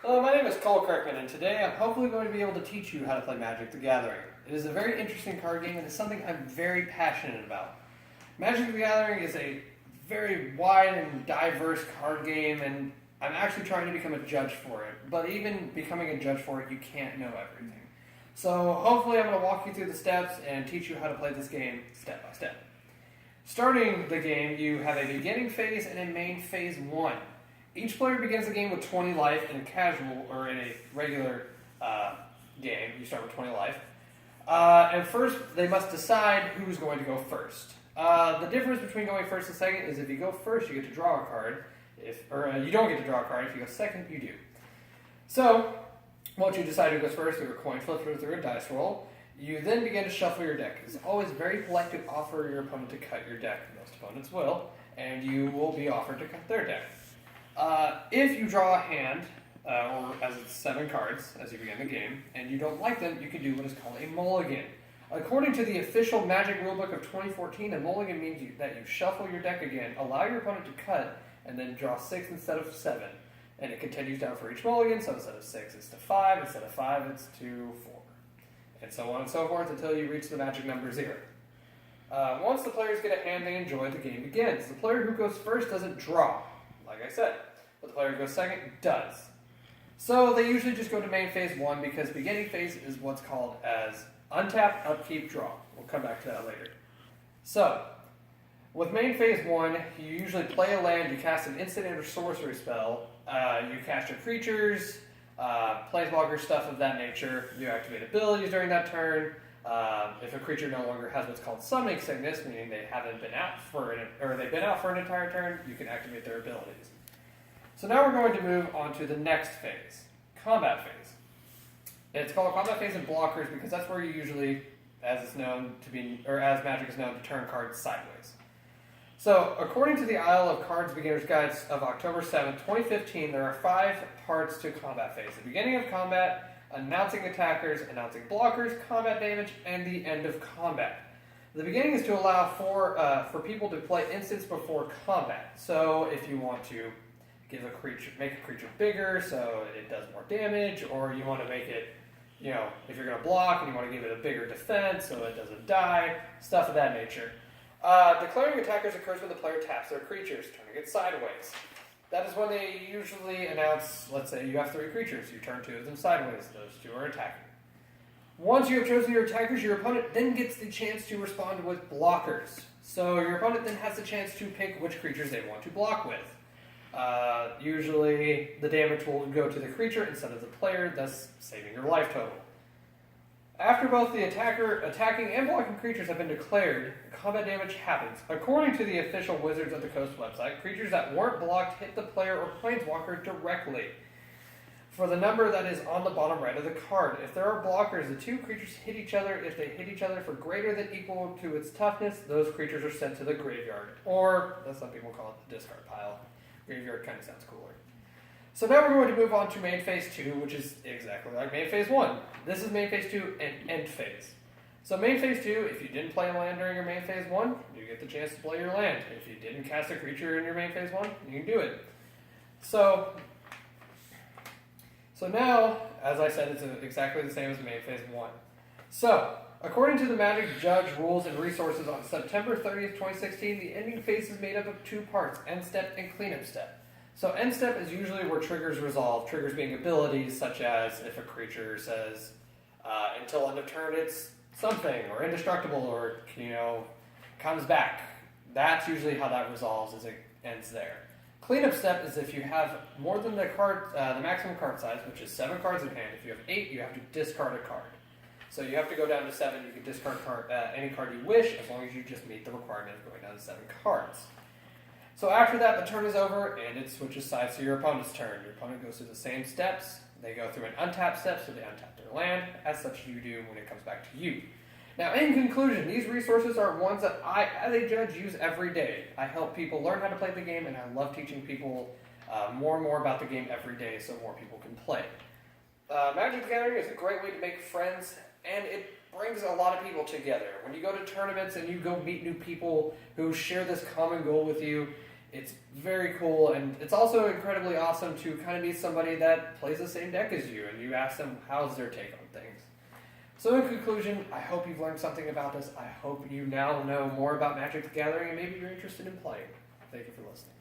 Hello, my name is Cole Kirkman, and today I'm hopefully going to be able to teach you how to play Magic the Gathering. It is a very interesting card game, and it's something I'm very passionate about. Magic the Gathering is a very wide and diverse card game, and I'm actually trying to become a judge for it. But even becoming a judge for it, you can't know everything. So hopefully I'm going to walk you through the steps and teach you how to play this game step by step. Starting the game, you have a beginning phase and a main phase 1. Each player begins the game with 20 life in a casual or in a regular game. You start with 20 life. And first, they must decide who's going to go first. The difference between going first and second is if you go first, you get to draw a card. You don't get to draw a card. If you go second, you do. So, once you decide who goes first through a coin flip or through a dice roll, you then begin to shuffle your deck. It's always very polite to offer your opponent to cut your deck. Most opponents will, and you will be offered to cut their deck. If you draw a hand, or as it's 7 cards as you begin the game, and you don't like them, you can do what is called a mulligan. According to the official Magic Rulebook of 2014, a mulligan means that you shuffle your deck again, allow your opponent to cut, and then draw 6 instead of 7. And it continues down for each mulligan, so instead of 6 it's to 5, instead of 5 it's to 4. And so on and so forth until you reach the magic number 0. Once the players get a hand they enjoy, the game begins. The player who goes first doesn't draw, like I said, but the player who goes second does. So they usually just go to main phase 1 because beginning phase is what's called as untap, upkeep, draw. We'll come back to that later. So, with main phase 1, you usually play a land, you cast an instant or sorcery spell, you cast your creatures, planeswalkers, stuff of that nature. You activate abilities during that turn. If a creature no longer has what's called summoning sickness, meaning they haven't been out they've been out for an entire turn, you can activate their abilities. So now we're going to move on to the next phase, combat phase. It's called combat phase in blockers because that's where you usually, as Magic is known, to turn cards sideways. So, according to the Isle of Cards Beginner's Guides of October 7th, 2015, there are 5 parts to combat phase. The beginning of combat, announcing attackers, announcing blockers, combat damage, and the end of combat. The beginning is to allow for people to play instants before combat. So, if you want to make a creature bigger so it does more damage, or you want to make it, if you're going to block and you want to give it a bigger defense so it doesn't die, stuff of that nature. Declaring attackers occurs when the player taps their creatures, turning it sideways. That is when they usually announce, let's say you have 3 creatures, you turn 2 of them sideways, those 2 are attacking. Once you have chosen your attackers, your opponent then gets the chance to respond with blockers. So your opponent then has the chance to pick which creatures they want to block with. Usually the damage will go to the creature instead of the player, thus saving your life total. After both the attacking and blocking creatures have been declared, combat damage happens. According to the official Wizards of the Coast website, creatures that weren't blocked hit the player or planeswalker directly for the number that is on the bottom right of the card. If there are blockers, the 2 creatures hit each other. If they hit each other for greater than equal to its toughness, those creatures are sent to the graveyard, or as some people call it, the discard pile. Graveyard kind of sounds cooler. So now we're going to move on to main phase 2, which is exactly like main phase 1. This is main phase 2 and end phase. So main phase 2, if you didn't play a land during your main phase 1, you get the chance to play your land. If you didn't cast a creature in your main phase 1, you can do it. So now, as I said, it's exactly the same as main phase 1. So, according to the Magic Judge Rules and Resources on September 30th, 2016, the ending phase is made up of 2 parts, end step and cleanup step. So end step is usually where triggers resolve, triggers being abilities such as if a creature says, until end of turn it's something, or indestructible, or, comes back. That's usually how that resolves, as it ends there. Cleanup step is if you have more than the maximum card size, which is 7 cards in hand. If you have 8, you have to discard a card. So you have to go down to 7. You can discard any card you wish, as long as you just meet the requirement of going down to 7 cards. So after that, the turn is over, and it switches sides to your opponent's turn. Your opponent goes through the same steps. They go through an untap step, so they untap their land. As such, you do when it comes back to you. Now, in conclusion, these resources are ones that I, as a judge, use every day. I help people learn how to play the game, and I love teaching people more and more about the game every day so more people can play. Magic the Gathering is a great way to make friends, and it brings a lot of people together. When you go to tournaments and you go meet new people who share this common goal with you, It's very cool, and it's also incredibly awesome to kind of meet somebody that plays the same deck as you, and you ask them how's their take on things. So in conclusion, I hope you've learned something about this. I hope you now know more about Magic the Gathering, and maybe you're interested in playing. Thank you for listening.